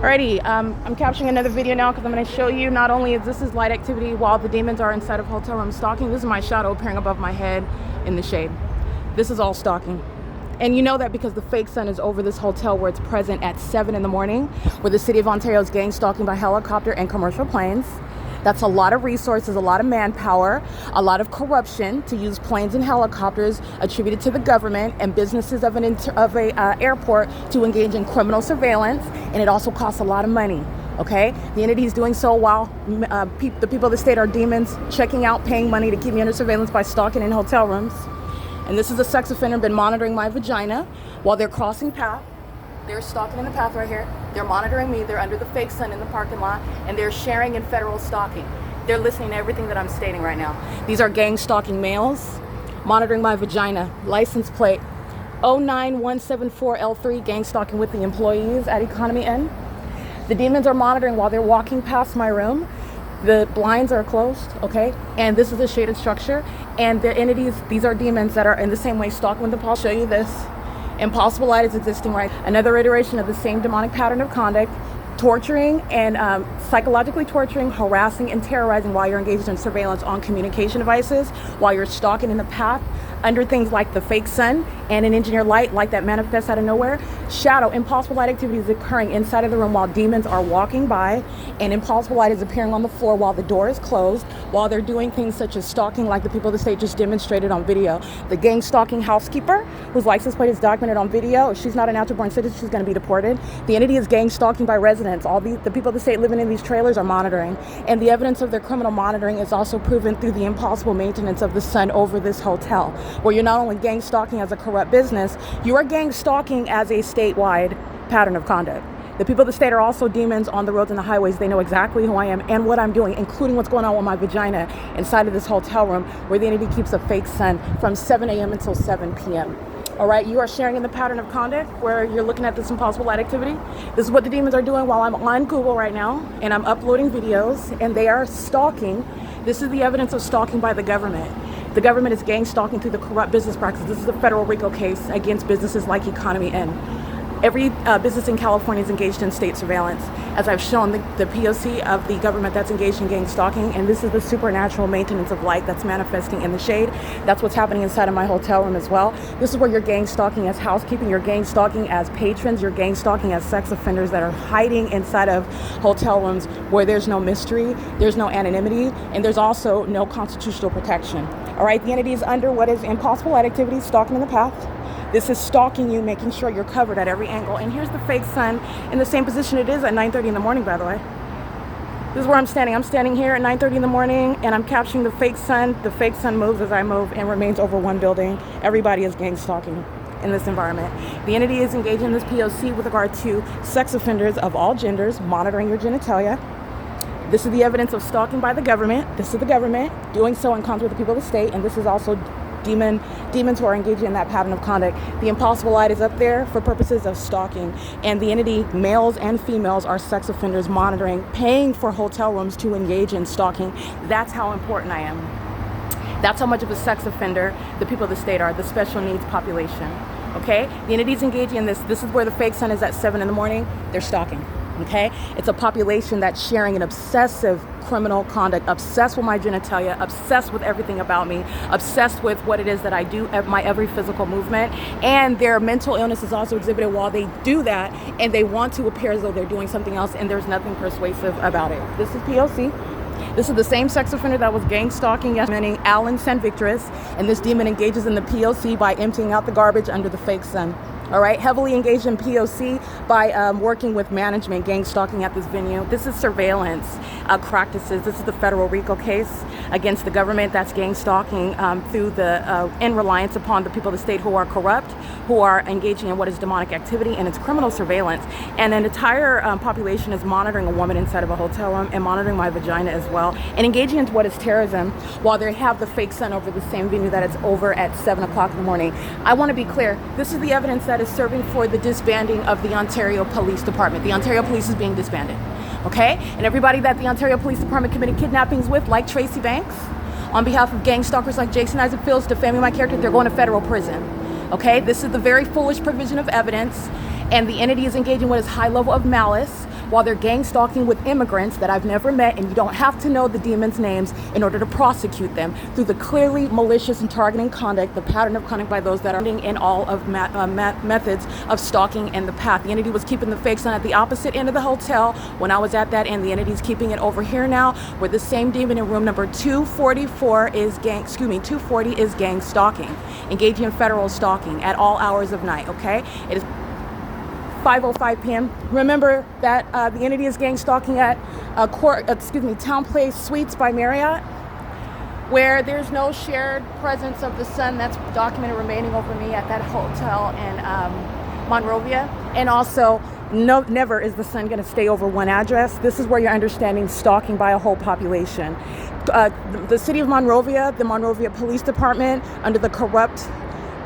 Alrighty, I'm capturing another video now because I'm going to show you not only is this light activity while the demons are inside of hotel room stalking. This is my shadow appearing above my head in the shade. This is all stalking. And you know that because the fake sun is over this hotel where it's present at 7 in the morning, where the city of Ontario is gang stalking by helicopter and commercial planes. That's a lot of resources, a lot of manpower, a lot of corruption to use planes and helicopters attributed to the government and businesses of an airport to engage in criminal surveillance, and it also costs a lot of money. Okay, the entity is doing so while the people of the state are demons, checking out, paying money to keep me under surveillance by stalking in hotel rooms. And this is a sex offender been monitoring my vagina while they're crossing path. They're stalking in the path right here. They're monitoring me. They're under the fake sun in the parking lot, and they're sharing in federal stalking. They're listening to everything that I'm stating right now. These are gang stalking males monitoring my vagina. License plate 09174L3, gang stalking with the employees at Economy Inn. The demons are monitoring while they're walking past my room. The blinds are closed, okay? And this is a shaded structure. And the entities, these are demons that are in the same way stalking with the I'll show you this. Impossible light is existing right. Another iteration of the same demonic pattern of conduct, torturing and psychologically torturing, harassing, and terrorizing while you're engaged in surveillance on communication devices, while you're stalking in the path under things like the fake sun and an engineered light like that manifests out of nowhere. Shadow, impossible light activity is occurring inside of the room while demons are walking by, and impossible light is appearing on the floor while the door is closed, while they're doing things such as stalking like the people of the state just demonstrated on video. The gang stalking housekeeper, whose license plate is documented on video, if she's not a natural born citizen, she's going to be deported. The entity is gang stalking by residents. All the people of the state living in these trailers are monitoring, and the evidence of their criminal monitoring is also proven through the impossible maintenance of the sun over this hotel, where you're not only gang stalking as a corrupt business, you are gang stalking as a statewide pattern of conduct. The people of the state are also demons on the roads and the highways. They know exactly who I am and what I'm doing, including what's going on with my vagina inside of this hotel room where the entity keeps a fake sun from 7 a.m. until 7 p.m. All right, you are sharing in the pattern of conduct where you're looking at this impossible light activity. This is what the demons are doing while I'm on Google right now, and I'm uploading videos, and they are stalking. This is the evidence of stalking by the government. The government is gang stalking through the corrupt business practices. This is a federal RICO case against businesses like Economy Inn. Every business in California is engaged in state surveillance. As I've shown, the P.O.C. of the government that's engaged in gang stalking, and this is the supernatural maintenance of light that's manifesting in the shade. That's what's happening inside of my hotel room as well. This is where you're gang stalking as housekeeping, you're gang stalking as patrons, you're gang stalking as sex offenders that are hiding inside of hotel rooms where there's no mystery, there's no anonymity, and there's also no constitutional protection. All right, the entity is under what is impossible light activity, stalking in the path. This is stalking you, making sure you're covered at every angle. And here's the fake sun in the same position it is at 9:30 in the morning, by the way. This is where I'm standing. I'm standing here at 9:30 in the morning, and I'm capturing the fake sun. The fake sun moves as I move and remains over one building. Everybody is gang stalking in this environment. The entity is engaging in this P.O.C. with regard to sex offenders of all genders, monitoring your genitalia. This is the evidence of stalking by the government. This is the government doing so in concert with the people of the state, and this is also demons who are engaging in that pattern of conduct. The impossible light is up there for purposes of stalking, and the entity, males and females, are sex offenders monitoring, paying for hotel rooms to engage in stalking. That's how important I am. That's how much of a sex offender the people of the state are, the special needs population. Okay, the entity's engaging in this. This is where the fake sun is at 7 in the morning. They're stalking. Okay, it's a population that's sharing an obsessive criminal conduct, obsessed with my genitalia, obsessed with everything about me, obsessed with what it is that I do, my every physical movement, and their mental illness is also exhibited while they do that, and they want to appear as though they're doing something else, and there's nothing persuasive about it. This is P.O.C. This is the same sex offender that was gang stalking yesterday, Alan San Victoris, and this demon engages in the P.O.C. by emptying out the garbage under the fake sun. All right, heavily engaged in P.O.C. by working with management, gang stalking at this venue. This is surveillance practices. This is the federal RICO case against the government that's gang stalking through the in reliance upon the people of the state who are corrupt, who are engaging in what is demonic activity, and it's criminal surveillance. And an entire population is monitoring a woman inside of a hotel room and monitoring my vagina as well, and engaging into what is terrorism while they have the fake sun over the same venue that it's over at 7 o'clock in the morning. I want to be clear. This is the evidence that is serving for the disbanding of the Ontario Police Department. The Ontario Police is being disbanded, okay? And everybody that the Ontario Police Department committed kidnappings with, like Tracy Banks, on behalf of gang stalkers like Jason Isaac Fields defaming my character, they're going to federal prison, okay? This is the very foolish provision of evidence, and the entity is engaging what is high level of malice while they're gang stalking with immigrants that I've never met, and you don't have to know the demons' names in order to prosecute them, through the clearly malicious and targeting conduct, the pattern of conduct by those that are in all of methods of stalking and the path. The entity was keeping the fake sun at the opposite end of the hotel when I was at that end. The entity's keeping it over here now, where the same demon in room number 244 is 240 is gang stalking, engaging in federal stalking at all hours of night. Okay, it is 5:05 p.m. Remember that the entity is gang stalking at Town Place Suites by Marriott, where there's no shared presence of the sun that's documented remaining over me at that hotel in Monrovia. And also, never is the sun going to stay over one address. This is where you're understanding stalking by a whole population. The city of Monrovia, the Monrovia Police Department, under the corrupt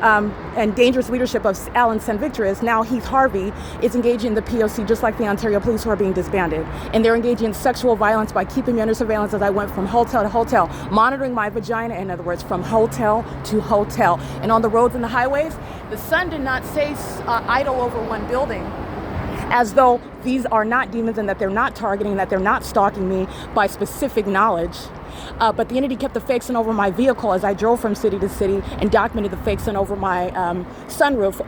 and dangerous leadership of Alan St. Victorious, now Heath Harvey, is engaging in the P.O.C. just like the Ontario Police, who are being disbanded. And they're engaging in sexual violence by keeping me under surveillance as I went from hotel to hotel, monitoring my vagina, in other words, from hotel to hotel. And on the roads and the highways, the sun did not stay idle over one building, as though these are not demons and that they're not targeting, that they're not stalking me by specific knowledge. But the entity kept the fake sun over my vehicle as I drove from city to city, and documented the fake sun over my sunroof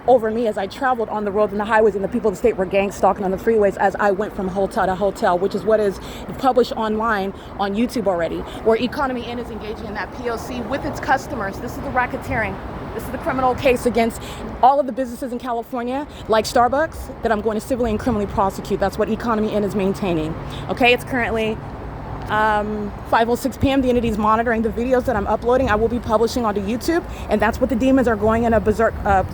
over me as I traveled on the roads and the highways, and the people of the state were gang stalking on the freeways as I went from hotel to hotel, which is what is published online on YouTube already, where Economy Inn is engaging in that P.O.C. with its customers. This is the racketeering. This is the criminal case against all of the businesses in California, like Starbucks, that I'm going to civilly and criminally prosecute. That's what Economy Inn is maintaining. Okay, it's currently 5:06 p.m. The entity is monitoring the videos that I'm uploading. I will be publishing onto YouTube, and that's what the demons are going in a berserk, are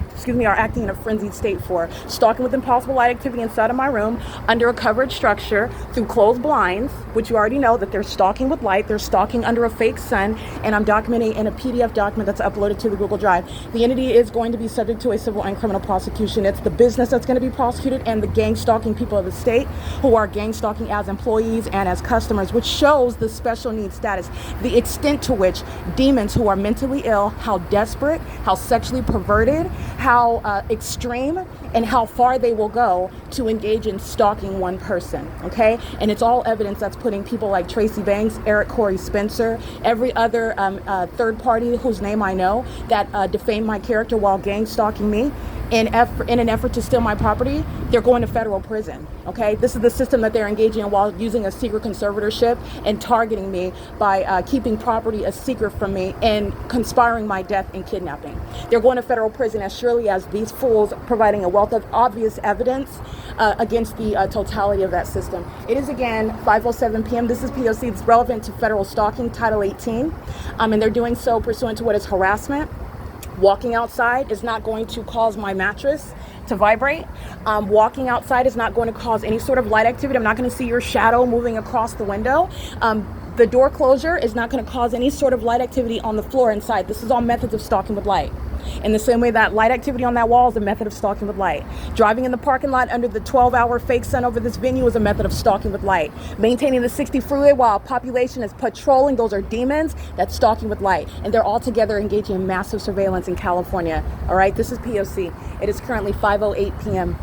acting in a frenzied state for. Stalking with impossible light activity inside of my room, under a covered structure, through closed blinds, which you already know that they're stalking with light. They're stalking under a fake sun, and I'm documenting in a PDF document that's uploaded to the Google Drive. The entity is going to be subject to a civil and criminal prosecution. It's the business that's going to be prosecuted, and the gang stalking people of the state who are gang stalking as employees and as customers, which shows the special needs status, the extent to which demons who are mentally ill, how desperate, how sexually perverted, how extreme, and how far they will go to engage in stalking one person. Okay, and it's all evidence that's putting people like Tracy Banks, Eric Corey Spencer, every other third party whose name I know that defamed my character while gang stalking me in an effort to steal my property. They're going to federal prison. Okay, this is the system that they're engaging in while using a secret conservatorship and targeting me by keeping property a secret from me and conspiring my death and kidnapping. They're going to federal prison as surely as these fools providing a wealth of obvious evidence against the totality of that system. It is again 5:07 p.m. This is P.O.C. It's relevant to federal stalking, Title 18, and they're doing so pursuant to what is harassment. Walking outside is not going to cause my mattress to vibrate. Walking outside is not going to cause any sort of light activity. I'm not going to see your shadow moving across the window. The door closure is not going to cause any sort of light activity on the floor inside. This is all methods of stalking with light. In the same way that light activity on that wall is a method of stalking with light. Driving in the parking lot under the 12-hour fake sun over this venue is a method of stalking with light. Maintaining the 60 freeway while population is patrolling, those are demons. That's stalking with light. And they're all together engaging in massive surveillance in California. All right, this is P.O.C. It is currently 5:08 p.m.